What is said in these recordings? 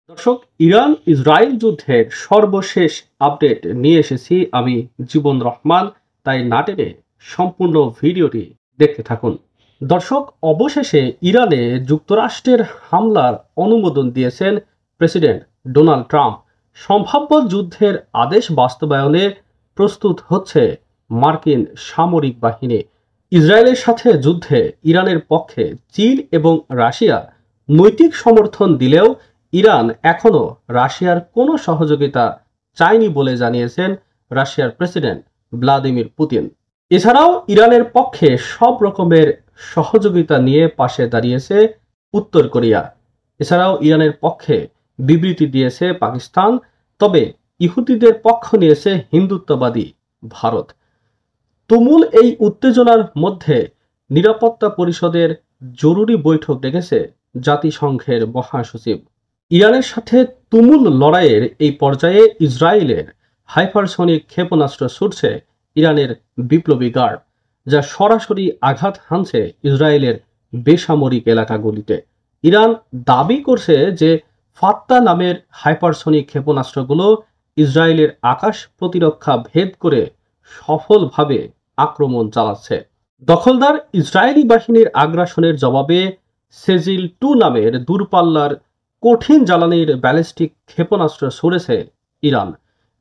দর্শক, Iran Israel যুদ্ধের সর্বশেষ আপডেট নিয়ে এসেছি আমি জীবন রহমান। তাই না টেনে সম্পূর্ণ ভিডিওটি দেখতে থাকুন। দর্শক, অবশেষে ইরানে যুক্তরাষ্ট্রের হামলার অনুমোদন দিয়েছেন প্রেসিডেন্ট ডোনাল্ড ট্রাম্প। সম্ভাব্য যুদ্ধের আদেশ বাস্তবায়নে প্রস্তুত হচ্ছে মার্কিন সামরিক বাহিনী। ইসরায়েলের সাথে যুদ্ধে ইরানের পক্ষে চীন এবং রাশিয়া নৈতিক সমর্থন দিলেও ইরান এখনও রাশিয়ার কোনো সহযোগিতা চায়নি বলে জানিয়েছেন রাশিয়ার প্রেসিডেন্ট ভ্লাদিমির পুতিন। এছাড়াও ইরানের পক্ষে সব রকমের সহযোগিতা নিয়ে পাশে দাঁড়িয়েছে উত্তর কোরিয়া। এছাড়াও ইরানের পক্ষে বিবৃতি দিয়েছে পাকিস্তান, তবে ইহুদিদের পক্ষ নিয়েছে হিন্দুত্ববাদী ভারত। তুমুল এই উত্তেজনার মধ্যে নিরাপত্তা পরিষদের জরুরি বৈঠক ডেকেছে জাতিসংঘের মহাসচিব। ইরানের সাথে তুমুল লড়াইয়ের এই পর্যায়ে ইসরায়েলের হাইপারসনিক ক্ষেপণাস্ত্র ছুটছে ইরানের বিপ্লবী গার্ড, যা সরাসরি আঘাত হানছে ইসরায়েলের বেসামরিক এলাকাগুলিতে। ইরান দাবি করছে যে ফাত্তা নামের হাইপারসনিক ক্ষেপণাস্ত্রগুলো ইসরায়েলের আকাশ প্রতিরক্ষা ভেদ করে সফলভাবে আক্রমণ চালাচ্ছে। দখলদার ইসরায়েলি বাহিনীর আগ্রাসনের জবাবে সেজিল 2 নামের দূরপাল্লার কঠিন জ্বালানির ব্যালিস্টিক ক্ষেপণাস্ত্র ছুড়েছে ইরান।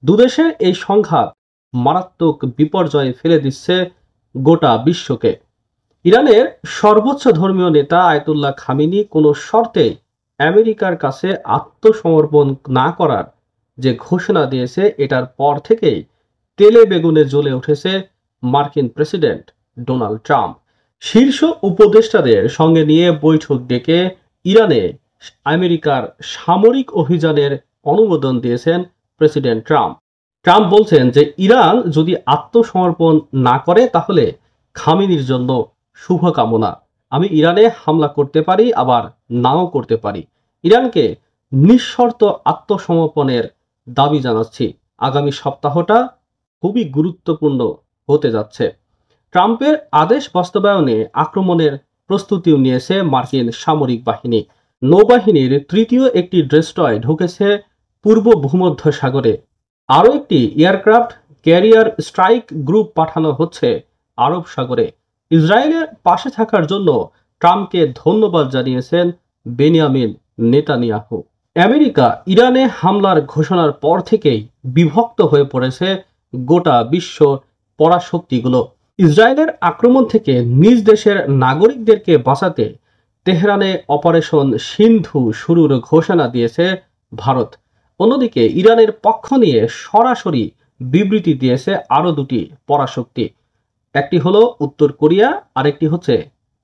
দুদেশের এই সংঘাত মারাত্মক বিপর্যয়ে ফেলে দিচ্ছে গোটা বিশ্বকে। ইরানের সর্বোচ্চ ধর্মীয় নেতা আয়াতুল্লাহ খামেনি কোনো শর্তে আমেরিকার কাছে আত্মসমর্পণ না করার যে ঘোষণা দিয়েছে, এটার পর থেকেই তেলে বেগুনে জ্বলে উঠেছে মার্কিন প্রেসিডেন্ট ডোনাল্ড ট্রাম্প। শীর্ষ উপদেষ্টাদের সঙ্গে নিয়ে বৈঠক ডেকে ইরানে আমেরিকার সামরিক অভিযানের অনুমোদন দিয়েছেন প্রেসিডেন্ট ট্রাম্প। ট্রাম্প বলছেন যে ইরান যদি আত্মসমর্পণ না করে তাহলে খামেনির জন্য শুভকামনা। আমি ইরানে হামলা করতে পারি, আবার নাও করতে পারি। ইরানকে নিঃশর্ত আত্মসমর্পণের দাবি জানাচ্ছি। আগামী সপ্তাহটা খুবই গুরুত্বপূর্ণ হতে যাচ্ছে। ট্রাম্পের আদেশ বাস্তবায়নে আক্রমণের প্রস্তুতিও নিয়েছে মার্কিন সামরিক বাহিনী। নৌবাহিনীর তৃতীয় একটি ডেস্ট্রয় ঢুকেছে পূর্ব ভূমধ্য সাগরে। আরও একটি এয়ারক্রাফট ক্যারিয়ার স্ট্রাইক গ্রুপ পাঠানো হচ্ছে আরব সাগরে। ইসরায়েলের পাশে থাকার জন্য ট্রাম্পকে ধন্যবাদ জানিয়েছেন বেনিয়ামিন নেতানিয়াহু। আমেরিকা ইরানে হামলার ঘোষণার পর থেকেই বিভক্ত হয়ে পড়েছে গোটা বিশ্ব পরাশক্তিগুলো। ইসরায়েলের আক্রমণ থেকে নিজ দেশের নাগরিকদেরকে বাঁচাতে তেহরানে অপারেশন সিন্ধু শুরুর ঘোষণা দিয়েছে ভারত। অন্যদিকে ইরানের পক্ষ নিয়ে সরাসরি বিবৃতি দিয়েছে আরও দুটি পরাশক্তি। একটি হলো উত্তর কোরিয়া, আরেকটি হচ্ছে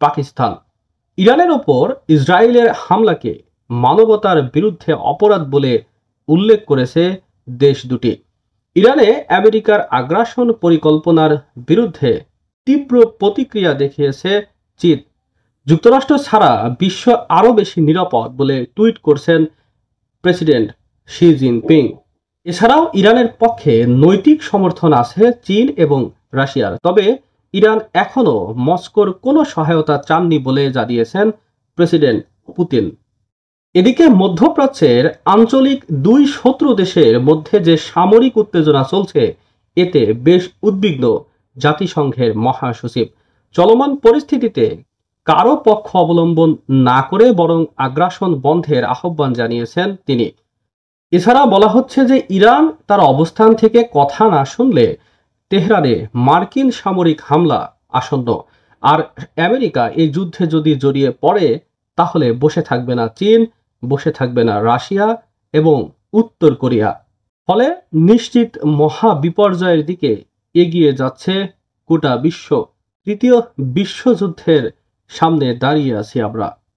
পাকিস্তান। ইরানের ওপর ইসরায়েলের হামলাকে মানবতার বিরুদ্ধে অপরাধ বলে উল্লেখ করেছে দেশ দুটি। ইরানে আমেরিকার আগ্রাসন পরিকল্পনার বিরুদ্ধে তীব্র প্রতিক্রিয়া দেখিয়েছে চীন। যুক্তরাষ্ট্র ছাড়া বিশ্ব আরও বেশি নিরাপদ বলে টুইট করছেন প্রেসিডেন্ট শি জিনপিং। এছাড়াও ইরানের পক্ষে নৈতিক সমর্থন আছে চীন এবং রাশিয়ার, তবে ইরান এখনও মস্কোর কোনো সহায়তা চাননি বলে জানিয়েছেন প্রেসিডেন্ট পুতিন। এদিকে মধ্যপ্রাচ্যের আঞ্চলিক দুই শত্রু দেশের মধ্যে যে সামরিক উত্তেজনা চলছে, এতে বেশ উদ্বিগ্ন জাতিসংঘের মহাসচিব। চলমান পরিস্থিতিতে কারো পক্ষ অবলম্বন না করে বরং আগ্রাসন বন্ধের আহ্বান জানিয়েছেন তিনি। এছাড়া বলা হচ্ছে যে ইরান তার অবস্থান থেকে কথা না শুনলে তেহরানে মার্কিন সামরিক হামলা আসন্ন। আর আমেরিকা এই যুদ্ধে যদি জড়িয়ে পড়ে তাহলে বসে থাকবে না চীন, বসে থাকবে না রাশিয়া এবং উত্তর কোরিয়া। ফলে নিশ্চিত মহা বিপর্যয়ের দিকে এগিয়ে যাচ্ছে গোটা বিশ্ব। তৃতীয় বিশ্বযুদ্ধের সামনে দাঁড়িয়ে আছি আমরা।